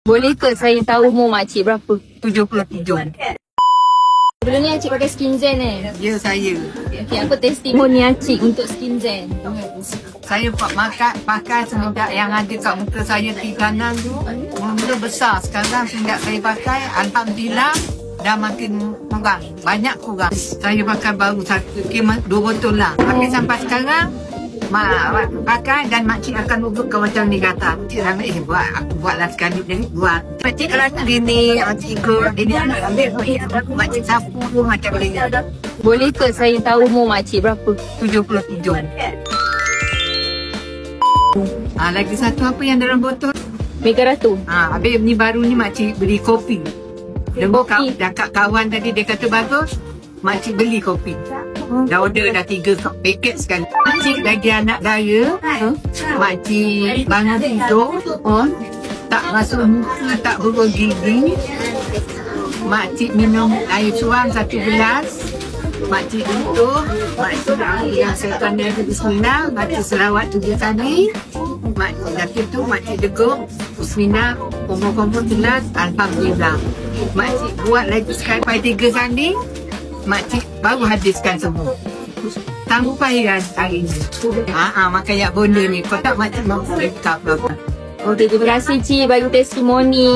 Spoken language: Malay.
Boleh ke saya tahu umur makcik berapa? 77. Sebelum ni Acik pakai Skin Zen Ya, saya. Okey, apa testimoni Acik untuk Skin Zen? Saya pakai semenjak yang ada kat muka saya di kanan tu. Mula besar. Sekarang semenjak saya pakai, alhamdulillah dah makin kurang. Banyak kurang. Saya pakai baru satu, 2 botol lah. Pakai sampai sekarang. Pakai dan makcik akan urutkan macam ni kata. Makcik ramai buatlah sekali jadi buat. Makcik kalau gini, makcik ikut. Ini anak ambil makcik sapu macam ni. Boleh ke saya tahu umur makcik berapa? 77. Lagi satu apa yang dalam botol? Mega Ratu. Habis ni baru ni makcik beli kopi. Kopi. Dekat kawan tadi dia kata bagus. Makcik beli kopi. Dah order dah 3 paket sekali. Makcik lagi anak daya. Makcik bangun tidur. Tak basuh muka, tak berbual gigi. Makcik minum air suam 1 gelas. Makcik duduk. Makcik yang saya pandai bismillah. Baca selawat 3 kali. Makcik dah tu makcik deguk. Bismillah. Kompor-kompor jelas. Alhamdulillah. Makcik buat lagi sekali 3 kali. Makcik baru habiskan semua. Tanpa heran hari ni. Makan yak bonda ni. Kau tak makcik mampu dekat berapa. Okey, terima kasih Cik bagi testimoni.